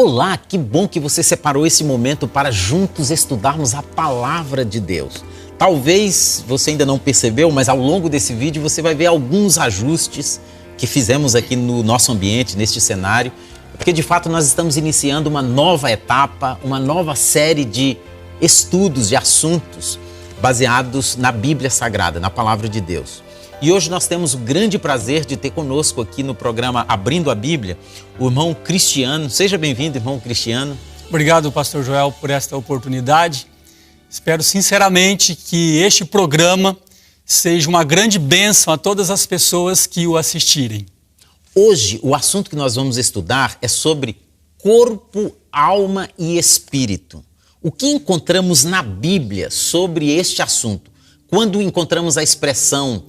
Olá, que bom que você separou esse momento para juntos estudarmos a Palavra de Deus. Talvez você ainda não percebeu, mas ao longo desse vídeo você vai ver alguns ajustes que fizemos aqui no nosso ambiente, neste cenário, porque de fato nós estamos iniciando uma nova etapa, uma nova série de estudos, de assuntos baseados na Bíblia Sagrada, na Palavra de Deus. E hoje nós temos o grande prazer de ter conosco aqui no programa Abrindo a Bíblia, o irmão Cristiano. Seja bem-vindo, irmão Cristiano. Obrigado, pastor Joel, por esta oportunidade. Espero sinceramente que este programa seja uma grande bênção a todas as pessoas que o assistirem. Hoje, o assunto que nós vamos estudar é sobre corpo, alma e espírito. O que encontramos na Bíblia sobre este assunto? Quando encontramos a expressão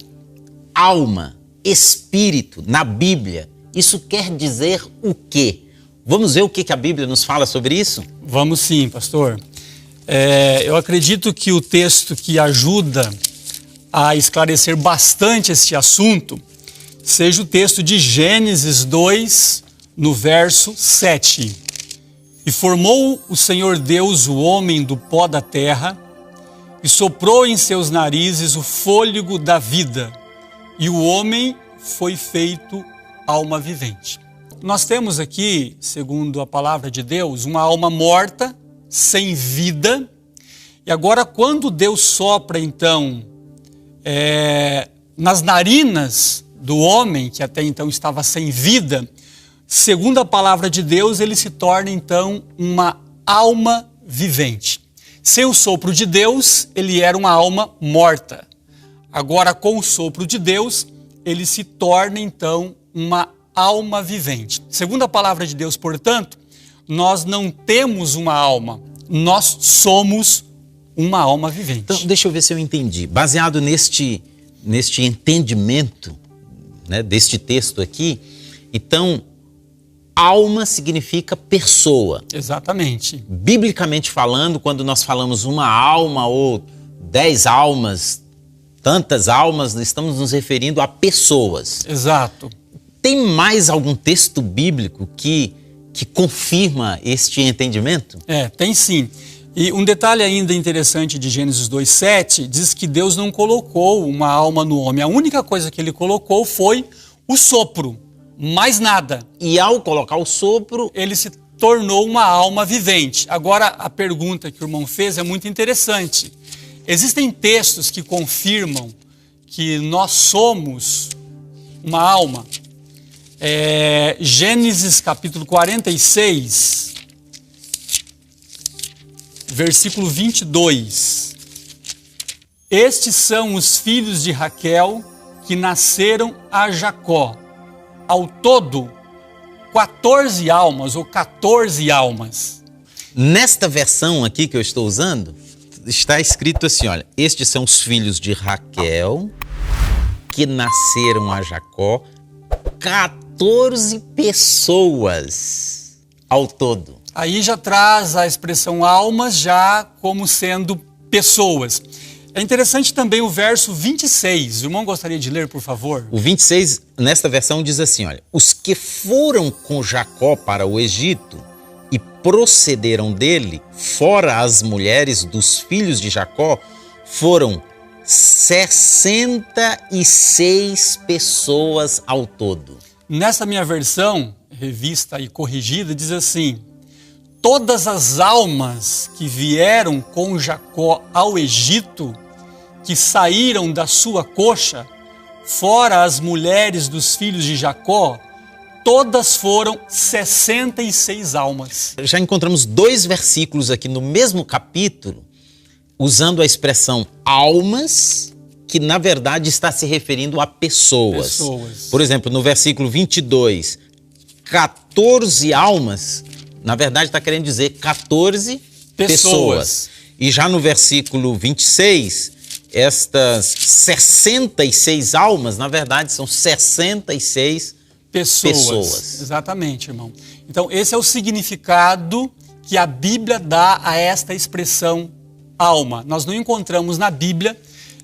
alma, espírito na Bíblia, isso quer dizer o quê? Vamos ver o que a Bíblia nos fala sobre isso? Vamos sim, pastor. Eu acredito que o texto que ajuda a esclarecer bastante este assunto seja o texto de Gênesis 2, no verso 7. E formou o Senhor Deus o homem do pó da terra e soprou em seus narizes o fôlego da vida, e o homem foi feito alma vivente. Nós temos aqui, segundo a palavra de Deus, uma alma morta, sem vida. E agora, quando Deus sopra, então, nas narinas do homem, que até então estava sem vida, segundo a palavra de Deus, ele se torna, então, uma alma vivente. Sem o sopro de Deus, ele era uma alma morta. Agora, com o sopro de Deus, ele se torna, então, uma alma vivente. Segundo a palavra de Deus, portanto, nós não temos uma alma, nós somos uma alma vivente. Então, deixa eu ver se eu entendi. Baseado neste entendimento, né, deste texto aqui, então, alma significa pessoa. Exatamente. Biblicamente falando, quando nós falamos uma alma ou 10 almas, tantas almas, estamos nos referindo a pessoas. Exato. Tem mais algum texto bíblico que confirma este entendimento? Tem sim. E um detalhe ainda interessante de Gênesis 2:7 diz que Deus não colocou uma alma no homem. A única coisa que ele colocou foi o sopro, mais nada. E ao colocar o sopro, ele se tornou uma alma vivente. Agora, a pergunta que o irmão fez é muito interessante. Existem textos que confirmam que nós somos uma alma. Gênesis capítulo 46, versículo 22. Estes são os filhos de Raquel que nasceram a Jacó. Ao todo, 14 almas ou 14 almas. Nesta versão aqui que eu estou usando, está escrito assim, olha, estes são os filhos de Raquel que nasceram a Jacó, 14 pessoas ao todo. Aí já traz a expressão almas já como sendo pessoas. É interessante também o verso 26. O irmão gostaria de ler, por favor? O 26, nesta versão, diz assim, olha, os que foram com Jacó para o Egito e procederam dele, fora as mulheres dos filhos de Jacó, foram 66 pessoas ao todo. Nessa minha versão, revista e corrigida, diz assim: todas as almas que vieram com Jacó ao Egito, que saíram da sua coxa, fora as mulheres dos filhos de Jacó, todas foram 66 almas. Já encontramos 2 versículos aqui no mesmo capítulo, usando a expressão almas, que na verdade está se referindo a pessoas. Por exemplo, no versículo 22, 14 almas, na verdade está querendo dizer 14 pessoas. E já no versículo 26, estas 66 almas, na verdade são 66 pessoas. Exatamente, irmão. Então, esse é o significado que a Bíblia dá a esta expressão alma. Nós não encontramos na Bíblia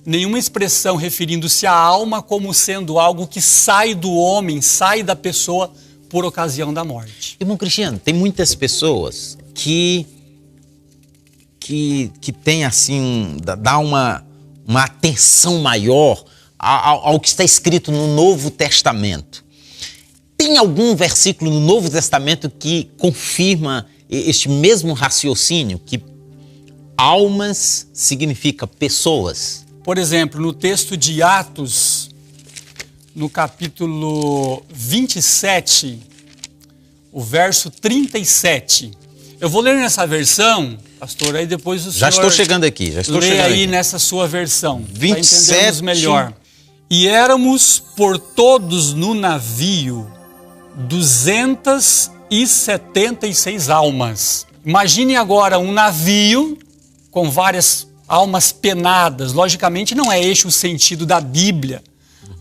nenhuma expressão referindo-se à alma como sendo algo que sai do homem, sai da pessoa por ocasião da morte. Irmão Cristiano, tem muitas pessoas que tem assim, dá uma atenção maior ao que está escrito no Novo Testamento. Tem algum versículo no Novo Testamento que confirma este mesmo raciocínio, que almas significa pessoas? Por exemplo, no texto de Atos, no capítulo 27, o verso 37. Eu vou ler nessa versão, pastor, aí depois o senhor... Já estou chegando aqui, lê aí nessa sua versão, 27... para entendermos melhor. E éramos por todos no navio 276 almas. Imagine agora um navio com várias almas penadas. Logicamente não é este o sentido da Bíblia,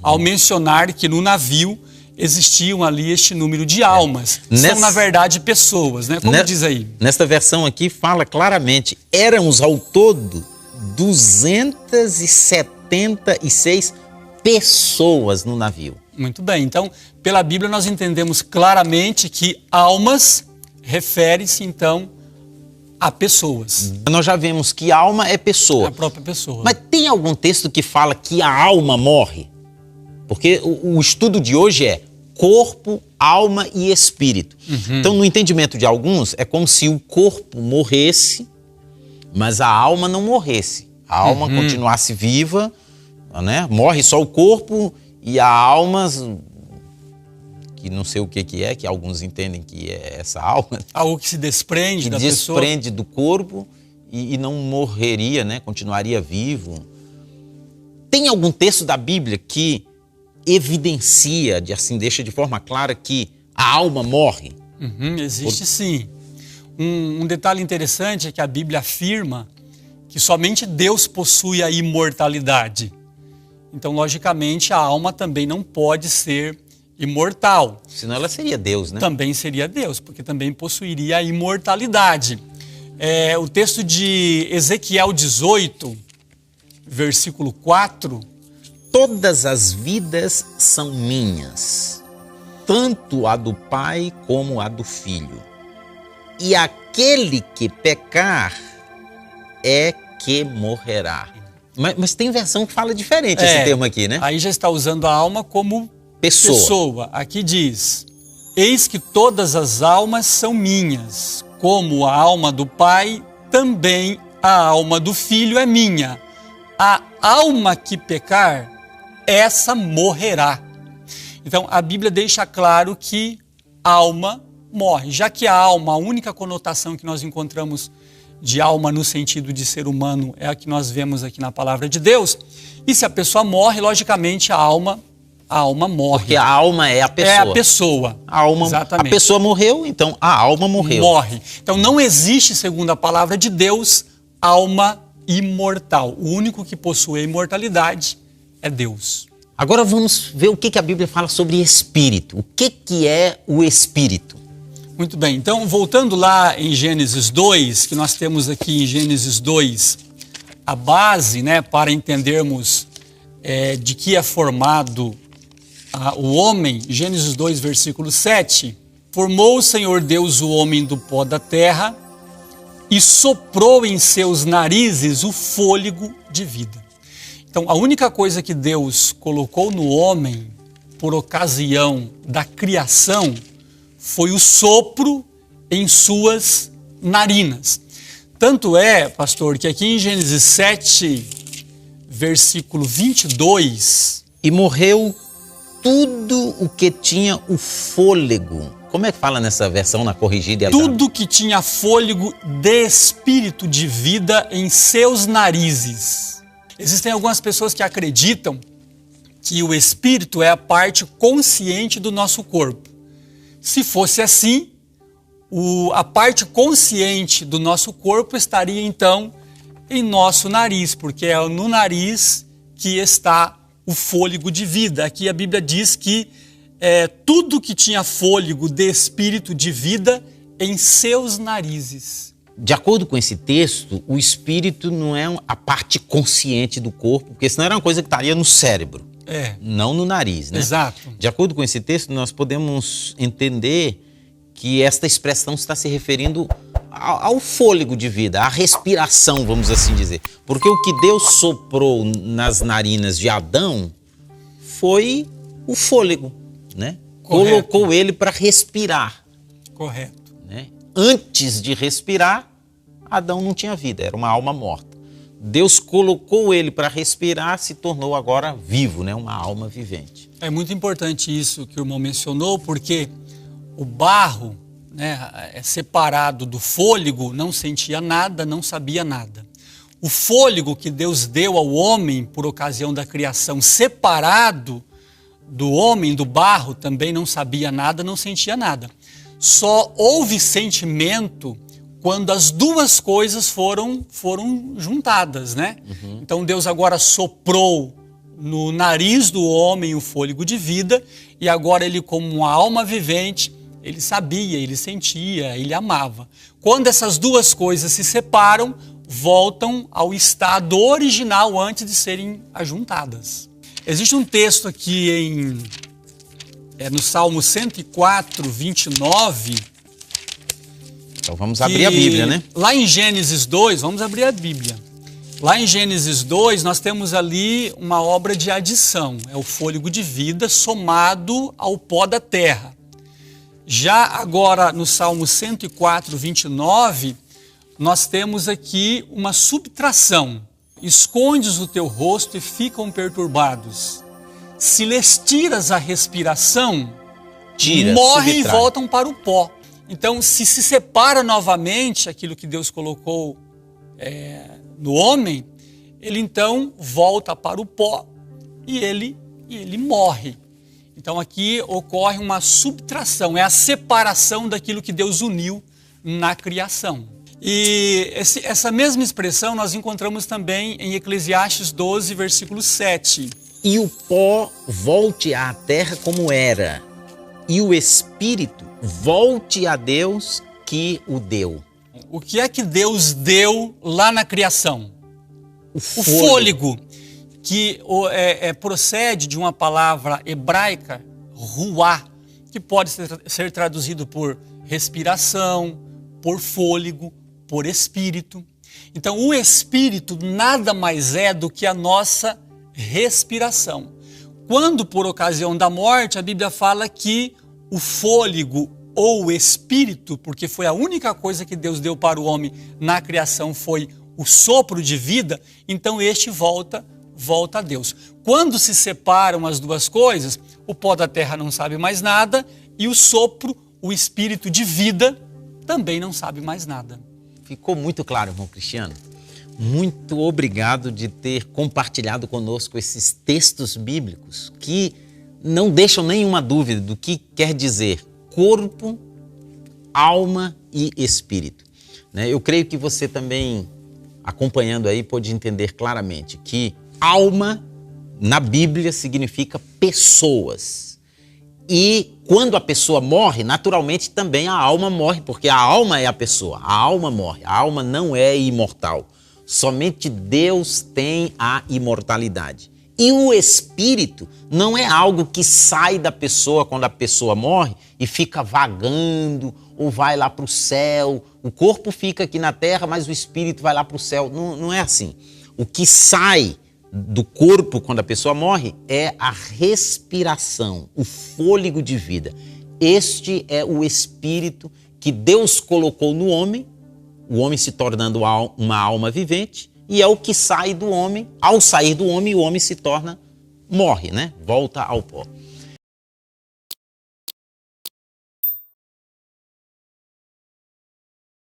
ao mencionar que no navio existiam ali este número de almas. São, na verdade, pessoas, né? Como diz aí? Nesta versão aqui fala claramente, éramos ao todo 276 pessoas no navio. Muito bem, então, pela Bíblia nós entendemos claramente que almas refere-se, então, a pessoas. Nós já vimos que alma é pessoa. A própria pessoa. Mas tem algum texto que fala que a alma morre? Porque o estudo de hoje é corpo, alma e espírito. Então, no entendimento de alguns, é como se o corpo morresse, mas a alma não morresse. A alma continuasse viva, né? Morre só o corpo e a alma, que não sei o que é, que alguns entendem que é essa alma. Algo que se desprende da pessoa. Que desprende do corpo e não morreria, né? Continuaria vivo. Tem algum texto da Bíblia que evidencia, assim, deixa de forma clara que a alma morre? Existe sim. Um detalhe interessante é que a Bíblia afirma que somente Deus possui a imortalidade. Então, logicamente, a alma também não pode ser imortal. Senão ela seria Deus, né? Também seria Deus, porque também possuiria a imortalidade. O texto de Ezequiel 18, versículo 4... Todas as vidas são minhas, tanto a do pai como a do filho. E aquele que pecar é que morrerá. Mas tem versão que fala diferente esse termo aqui, né? Aí já está usando a alma como pessoa. Aqui diz, eis que todas as almas são minhas, como a alma do pai, também a alma do filho é minha. A alma que pecar, essa morrerá. Então, a Bíblia deixa claro que alma morre. Já que a alma, a única conotação que nós encontramos de alma no sentido de ser humano é a que nós vemos aqui na palavra de Deus. E se a pessoa morre, logicamente a alma morre. Porque a alma é a pessoa. É a pessoa. Exatamente. A pessoa morreu, então a alma morreu. Morre. Então não existe, segundo a palavra de Deus, alma imortal. O único que possui a imortalidade é Deus. Agora vamos ver o que a Bíblia fala sobre espírito. O que é o espírito? Muito bem, então voltando lá em Gênesis 2, que nós temos aqui em Gênesis 2 a base, né, para entendermos de que é formado o homem. Gênesis 2, versículo 7, formou o Senhor Deus o homem do pó da terra e soprou em seus narizes o fôlego de vida. Então, a única coisa que Deus colocou no homem por ocasião da criação foi o sopro em suas narinas. Tanto é, pastor, que aqui em Gênesis 7, versículo 22... E morreu tudo o que tinha o fôlego. Como é que fala nessa versão, na corrigida? Tudo que tinha fôlego de espírito de vida em seus narizes. Existem algumas pessoas que acreditam que o espírito é a parte consciente do nosso corpo. Se fosse assim, a parte consciente do nosso corpo estaria então em nosso nariz, porque é no nariz que está o fôlego de vida. Aqui a Bíblia diz que tudo que tinha fôlego de espírito de vida em seus narizes. De acordo com esse texto, o espírito não é a parte consciente do corpo, porque senão era uma coisa que estaria no cérebro. não no nariz, né? Exato. De acordo com esse texto, nós podemos entender que esta expressão está se referindo ao fôlego de vida, à respiração, vamos assim dizer. Porque o que Deus soprou nas narinas de Adão foi o fôlego, né? Correto. Colocou ele para respirar. Correto. Né? Antes de respirar, Adão não tinha vida, era uma alma morta. Deus colocou ele para respirar, se tornou agora vivo, né? Uma alma vivente. É muito importante isso que o irmão mencionou, porque o barro, né, separado do fôlego, não sentia nada, não sabia nada. O fôlego que Deus deu ao homem por ocasião da criação, separado do homem, do barro, também não sabia nada, não sentia nada. Só houve sentimento quando as duas coisas foram juntadas, né? Então Deus agora soprou no nariz do homem o fôlego de vida, e agora ele, como uma alma vivente, ele sabia, ele sentia, ele amava. Quando essas duas coisas se separam, voltam ao estado original antes de serem ajuntadas. Existe um texto aqui no Salmo 104, 29... Então vamos abrir a Bíblia, né? Lá em Gênesis 2, vamos abrir a Bíblia. Lá em Gênesis 2, nós temos ali uma obra de adição. É o fôlego de vida somado ao pó da terra. Já agora no Salmo 104, 29, nós temos aqui uma subtração. Escondes o teu rosto e ficam perturbados. Se lhes tiras a respiração, morrem e voltam para o pó. Então, se separa novamente aquilo que Deus colocou no homem, ele então volta para o pó e ele morre. Então, aqui ocorre uma subtração, é a separação daquilo que Deus uniu na criação. E essa mesma expressão nós encontramos também em Eclesiastes 12, versículo 7. E o pó volte à terra como era, e o espírito volte a Deus que o deu. O que é que Deus deu lá na criação? O fôlego, que procede de uma palavra hebraica, ruá, que pode ser traduzido por respiração, por fôlego, por espírito. Então, o espírito nada mais é do que a nossa respiração. Quando, por ocasião da morte, a Bíblia fala que o fôlego ou o espírito, porque foi a única coisa que Deus deu para o homem na criação, foi o sopro de vida, então este volta a Deus. Quando se separam as duas coisas, o pó da terra não sabe mais nada e o sopro, o espírito de vida, também não sabe mais nada. Ficou muito claro, irmão Cristiano? Muito obrigado de ter compartilhado conosco esses textos bíblicos que não deixam nenhuma dúvida do que quer dizer corpo, alma e espírito. Eu creio que você também, acompanhando aí, pode entender claramente que alma, na Bíblia, significa pessoas. E quando a pessoa morre, naturalmente também a alma morre, porque a alma é a pessoa, a alma morre, a alma não é imortal. Somente Deus tem a imortalidade. E o espírito não é algo que sai da pessoa quando a pessoa morre e fica vagando ou vai lá para o céu. O corpo fica aqui na terra, mas o espírito vai lá para o céu. Não é assim. O que sai do corpo quando a pessoa morre é a respiração, o fôlego de vida. Este é o espírito que Deus colocou no homem, o homem se tornando uma alma vivente, e é o que sai do homem. Ao sair do homem, o homem morre, né? Volta ao pó.